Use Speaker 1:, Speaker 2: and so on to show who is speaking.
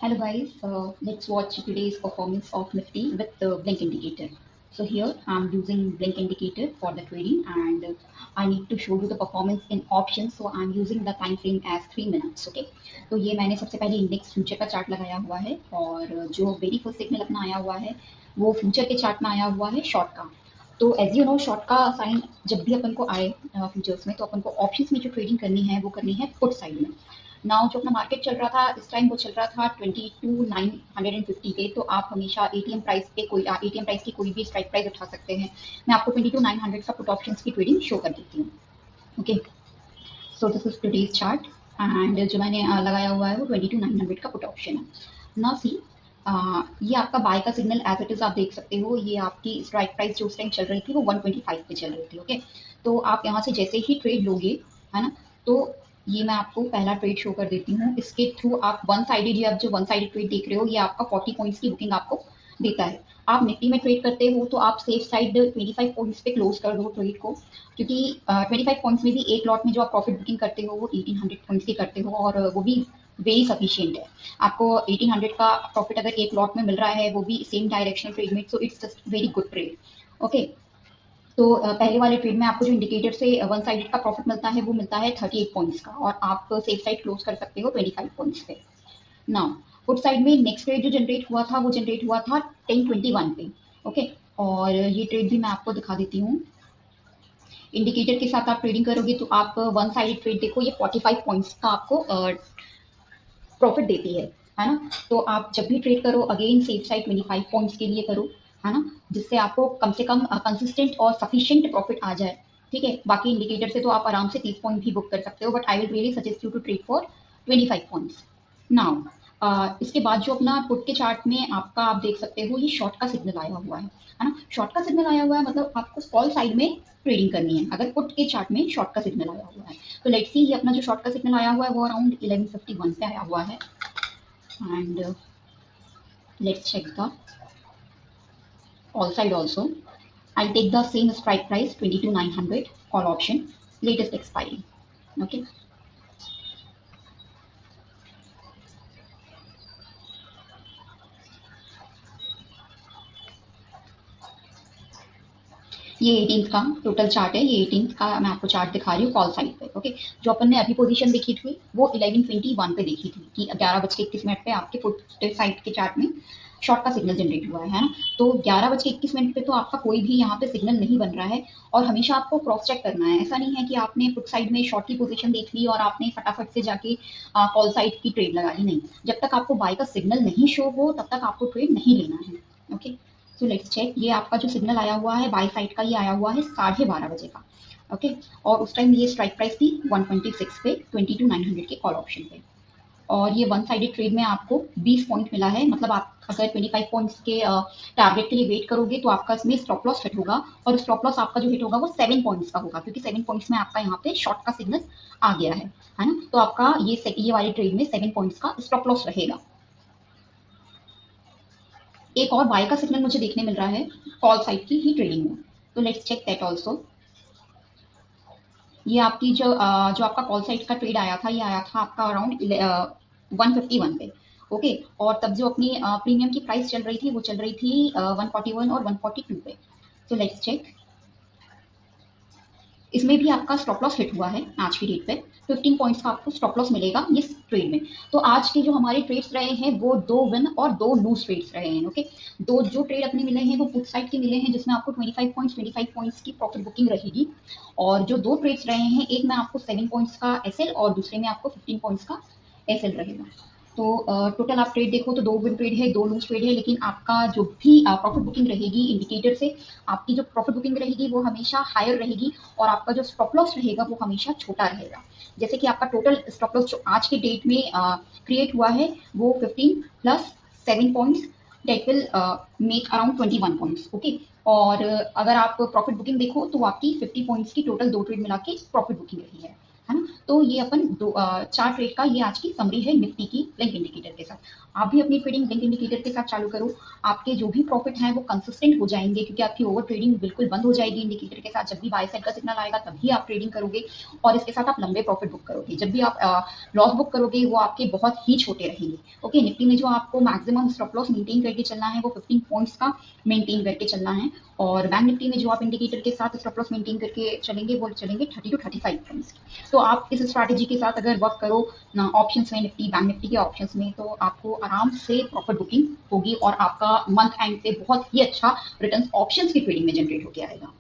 Speaker 1: Hello guys, let's watch today's performance of Nifty with the blink indicator. So here I'm using blink indicator for the trading and I need to show you the performance in options. So I'm using the time frame as 3 minutes. Okay, तो ये मैंने सबसे पहले index future का chart लगाया हुआ है और जो वेरी फर्स्ट सिग्नल अपना आया हुआ है वो फ्यूचर के चार्ट में आया हुआ है शॉर्ट का। तो एज यू नो शॉर्ट का साइन जब भी अपन को आए फ्यूचर्स में तो अपन को ऑप्शंस में जो ट्रेडिंग करनी है वो करनी है पुट साइड में। नाउ जो अपना मार्केट चल रहा था इस टाइम वो चल रहा था 22,950 पे। तो आप हमेशा एटीएम प्राइस पे कोई एटीएम प्राइस की कोई भी स्ट्राइक प्राइस उठा सकते हैं। मैं आपको 22,900 का पुट ऑप्शंस की ट्रेडिंग शो कर देती हूँ। Okay, so this is today's chart and जो मैंने लगाया हुआ है वो 22,900 का पुट ऑप्शन है। नाउ सी ये आपका बाय का सिग्नल एज इट इज आप देख सकते हो। ये आपकी स्ट्राइक प्राइस जो उस टाइम चल रही थी वो 125 पे चल रही थी। ओके, तो आप यहाँ से जैसे ही ट्रेड लोगे, है ना, तो ये मैं आपको पहला ट्रेड शो कर देती हूँ। इसके थ्रू आप वन साइडेड, ये आप जो वन साइडेड ट्रेड देख रहे हो ये आपका 40 पॉइंट्स की बुकिंग आपको देता है। आप निफ्टी में ट्रेड करते हो तो आप सेफ साइड 25 पॉइंट्स पे क्लोज कर दो ट्रेड को, क्योंकि 25 पॉइंट्स में भी एक लॉट में जो आप प्रॉफिट बुकिंग करते हो वो 1800 पॉइंट्स की करते हो और वो भी वेरी सफिशियंट है। आपको 1800 का प्रॉफिट अगर एक लॉट में मिल रहा है वो भी सेम डायरेक्शनल ट्रेड में, so it's just very good trade. Okay, तो पहले वाले ट्रेड में आपको जो इंडिकेटर से वन साइडेड का प्रॉफिट मिलता है वो मिलता है 38 पॉइंट्स का और आप सेफ साइड क्लोज कर सकते हो 25 पॉइंट्स पे। नाउ पुट साइड में नेक्स्ट ट्रेड जो जनरेट हुआ था वो जनरेट हुआ था 1021 पे। ओके, और ये ट्रेड भी मैं आपको दिखा देती हूँ। इंडिकेटर के साथ आप ट्रेडिंग करोगे तो आप वन साइडेड ट्रेड देखो, ये 45 पॉइंट्स का आपको प्रॉफिट देती है ना। तो आप जब भी ट्रेड करो अगेन सेफ साइड 25 पॉइंट्स के लिए करो, है ना, जिससे आपको कम से कम कंसिस्टेंट और सफिशिएंट प्रॉफिट आ जाए। ठीक है, बाकी इंडिकेटर से तो आप आराम से 30 पॉइंट भी बुक कर सकते हो, but I will really suggest you to trade for 25 points. Now इसके बाद जो अपना पुट के चार्ट में आपका आप देख सकते हो ये शॉर्ट का सिग्नल आया हुआ है ना। शॉर्ट का सिग्नल आया हुआ है मतलब आपको कॉल साइड में ट्रेडिंग करनी है अगर पुट के चार्ट में शॉर्ट का सिग्नल आया हुआ है। तो लेट्स सी, ये अपना जो शॉर्ट का सिग्नल आया हुआ है वो अराउंड 1151 पे आया हुआ है and let's check the call side also. I'll take the same strike price 22,900 call option, latest expiry. Okay, ये 18th का टोटल चार्ट है। ये 18th का मैं आपको चार्ट दिखा रही हूँ कॉल साइड पे। ओके, जो अपन ने अभी पोजीशन देखी थी वो 1121 पे देखी थी कि 11:21 पे आपके पुट साइड के चार्ट में शॉर्ट का सिग्नल जनरेट हुआ है ना। तो 11:21 पे तो आपका कोई भी यहाँ पे सिग्नल नहीं बन रहा है और हमेशा आपको क्रॉस चेक करना है। ऐसा नहीं है कि आपने पुट साइड में शॉर्ट की पोजीशन देख ली और आपने फटाफट से जाके कॉल साइड की ट्रेड लगा ली। नहीं, जब तक आपको बाय का सिग्नल नहीं शो हो तब तक आपको ट्रेड नहीं लेना है। Okay, so let's check. ये आपका जो सिग्नल आया हुआ है बाय साइड का ये आया हुआ है 12:30 बजे का। ओके, और उस टाइम ये स्ट्राइक प्राइस थी 126 पे 22,900 के कॉल ऑप्शन पे। और ये वन साइडेड ट्रेड में आपको 20 पॉइंट मिला है, मतलब आप अगर 25 पॉइंट्स के टारगेट के लिए वेट करोगे तो आपका इसमें स्टॉप लॉस हिट होगा और स्टॉप लॉस आपका जो हिट होगा वो 7 पॉइंट्स का होगा, क्योंकि 7 पॉइंट्स में आपका यहाँ पे शॉर्ट का सिग्नल आ गया है ना। तो आपका ये वाली ट्रेड में 7 पॉइंट्स का स्टॉप लॉस रहेगा। एक और बाय का सिग्नल मुझे देखने मिल रहा है कॉल साइड की ही ट्रेडिंग में, तो लेट्स चेक दैट ऑल्सो। ये आपकी जो आपका कॉल साइड का ट्रेड आया था ये आया था आपका अराउंड 151 पे। ओके, और तब जो अपनी प्रीमियम की प्राइस चल रही थी वो चल रही थी 141 और 142 पे। तो लेट्स चेक, इसमें भी आपका स्टॉप लॉस हिट हुआ है आज की डेट पे। 15 पॉइंट्स का आपको स्टॉप लॉस मिलेगा इस ट्रेड में। तो आज के जो हमारे ट्रेड्स रहे हैं वो 2 विन और 2 लूज ट्रेड्स रहे हैं। ओके, दो जो ट्रेड अपने मिले हैं वो पुट साइड के मिले हैं जिसमें आपको 25 पॉइंट्स की प्रॉफिट बुकिंग रहेगी। और जो 2 ट्रेड्स रहे हैं एक में आपको 7 पॉइंट्स का एसएल और दूसरे में आपको 15 पॉइंट्स का एसएल रहेगा। तो टोटल आप ट्रेड देखो तो 2 विन ट्रेड है 2 लूज ट्रेड है, लेकिन आपका जो भी प्रॉफिट बुकिंग रहेगी इंडिकेटर से आपकी जो प्रॉफिट बुकिंग रहेगी वो हमेशा हायर रहेगी और आपका जो स्टॉप लॉस रहेगा वो हमेशा छोटा रहेगा। जैसे कि आपका टोटल स्टॉप लॉस जो आज के डेट में क्रिएट हुआ है वो 15 plus 7 points that will make around 21 points. Okay, और अगर आप प्रॉफिट बुकिंग देखो तो आपकी 50 पॉइंट्स की टोटल 2 ट्रेड मिला के प्रॉफिट बुकिंग रही है है ना। तो ये अपन चार ट्रेड का ये आज की समरी है निफ्टी की ब्लिंक इंडिकेटर के साथ। आप भी अपनी ट्रेडिंग ब्लिंक इंडिकेटर के साथ चालू करो, आपके जो भी प्रॉफिट हैं वो कंसिस्टेंट हो जाएंगे, क्योंकि आपकी ओवर ट्रेडिंग बिल्कुल बंद हो जाएगी इंडिकेटर के साथ। जब भी बाय साइड का सिग्नल आएगा तभी आप ट्रेडिंग करोगे, और इसके साथ आप लंबे प्रॉफिट बुक करोगे। जब भी आप लॉस बुक करोगे वो आपके बहुत ही छोटे रहेंगे। ओके, निफ्टी में जो आपको मैक्सिमम स्टॉप लॉस मेंटेन करके चलना है वो 15 पॉइंट्स का मेंटेन करके चलना है, और बैंक निफ्टी में जो आप इंडिकेटर के साथ स्टॉप लॉस मेंटेन करके चलेंगे वो चलेंगे 30 टू 35 पॉइंट्स। तो आप इस स्ट्रैटेजी के साथ अगर वर्क करो ना ऑप्शंस में, निफ्टी बैंक निफ्टी के ऑप्शंस में, तो आपको आराम से प्रॉफिट बुकिंग होगी और आपका मंथ एंड पे बहुत ही अच्छा रिटर्न ऑप्शंस की ट्रेडिंग में जनरेट होकर आएगा।